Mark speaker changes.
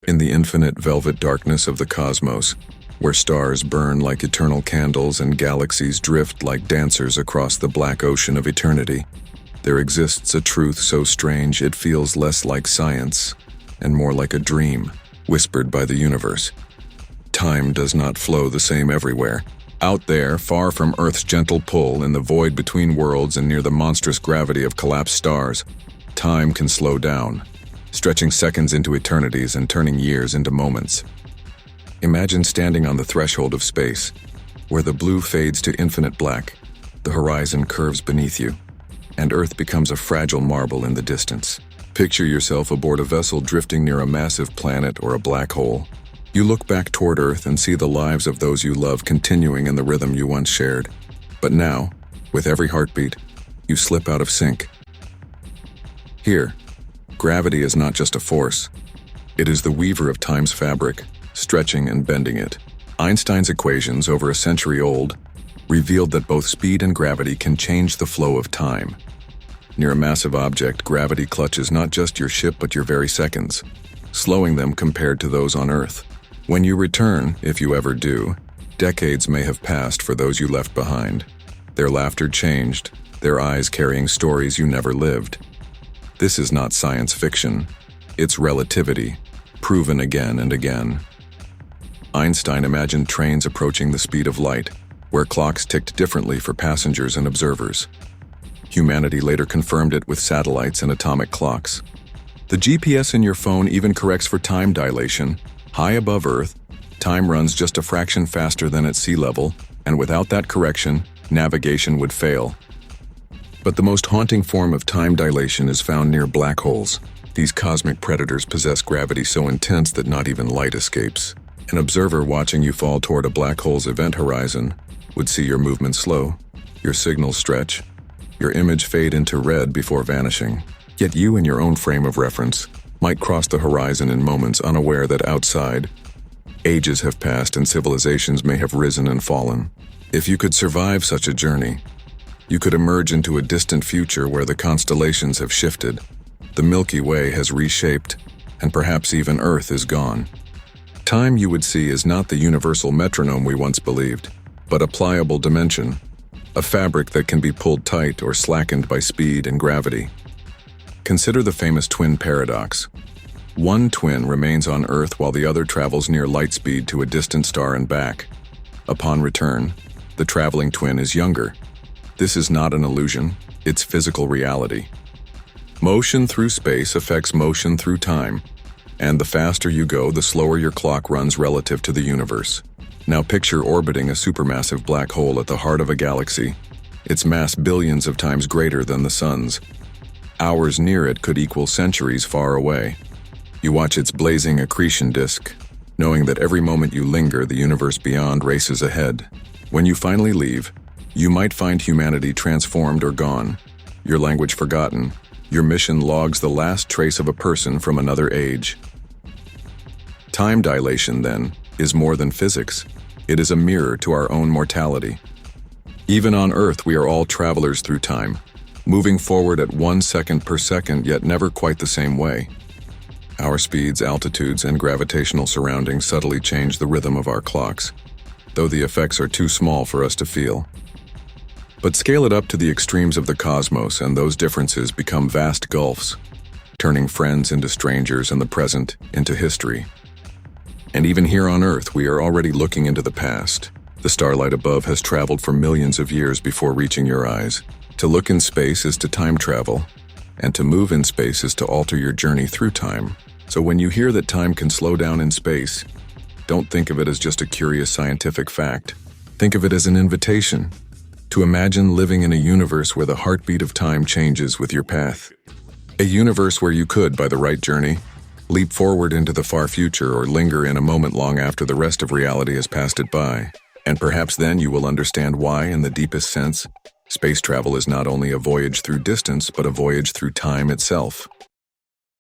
Speaker 1: In the infinite velvet darkness of the cosmos, where stars burn like eternal candles and galaxies drift like dancers across the black ocean of eternity, there exists a truth so strange it feels less like science and more like a dream, whispered by the universe. Time does not flow the same everywhere. Out there, far from Earth's gentle pull, in the void between worlds and near the monstrous gravity of collapsed stars, time can slow down, stretching seconds into eternities and turning years into moments. Imagine standing on the threshold of space, where the blue fades to infinite black, the horizon curves beneath you, and Earth becomes a fragile marble in the distance. Picture yourself aboard a vessel drifting near a massive planet or a black hole. You look back toward Earth and see the lives of those you love continuing in the rhythm you once shared. But now, with every heartbeat, you slip out of sync. Here, gravity is not just a force. It is the weaver of time's fabric, stretching and bending it. Einstein's equations, over a century old, revealed that both speed and gravity can change the flow of time. Near a massive object, gravity clutches not just your ship but your very seconds, slowing them compared to those on Earth. When you return, if you ever do, decades may have passed for those you left behind. Their laughter changed, their eyes carrying stories you never lived. This is not science fiction. It's relativity, proven again and again. Einstein imagined trains approaching the speed of light, where clocks ticked differently for passengers and observers. Humanity later confirmed it with satellites and atomic clocks. The GPS in your phone even corrects for time dilation. High above Earth, time runs just a fraction faster than at sea level, and without that correction, navigation would fail. But the most haunting form of time dilation is found near black holes. These cosmic predators possess gravity so intense that not even light escapes. An observer watching you fall toward a black hole's event horizon would see your movement slow, your signals stretch, your image fade into red before vanishing. Yet you, in your own frame of reference, might cross the horizon in moments, unaware that outside, ages have passed and civilizations may have risen and fallen. If you could survive such a journey, you could emerge into a distant future where the constellations have shifted, the Milky Way has reshaped, and perhaps even Earth is gone. Time, you would see, is not the universal metronome we once believed, but a pliable dimension, a fabric that can be pulled tight or slackened by speed and gravity. Consider the famous twin paradox. One twin remains on Earth while the other travels near light speed to a distant star and back. Upon return, the traveling twin is younger. This is not an illusion, it's physical reality. Motion through space affects motion through time, and the faster you go, the slower your clock runs relative to the universe. Now picture orbiting a supermassive black hole at the heart of a galaxy, its mass billions of times greater than the sun's. Hours near it could equal centuries far away. You watch its blazing accretion disk, knowing that every moment you linger, the universe beyond races ahead. When you finally leave, you might find humanity transformed or gone, your language forgotten, your mission logs the last trace of a person from another age. Time dilation, then, is more than physics. It is a mirror to our own mortality. Even on Earth, we are all travelers through time, moving forward at 1 second per second, yet never quite the same way. Our speeds, altitudes, and gravitational surroundings subtly change the rhythm of our clocks, though the effects are too small for us to feel. But scale it up to the extremes of the cosmos, and those differences become vast gulfs, turning friends into strangers and the present into history. And even here on Earth, we are already looking into the past. The starlight above has traveled for millions of years before reaching your eyes. To look in space is to time travel, and to move in space is to alter your journey through time. So when you hear that time can slow down in space, don't think of it as just a curious scientific fact. Think of it as an invitation to imagine living in a universe where the heartbeat of time changes with your path. A universe where you could, by the right journey, leap forward into the far future or linger in a moment long after the rest of reality has passed it by. And perhaps then you will understand why, in the deepest sense, space travel is not only a voyage through distance, but a voyage through time itself.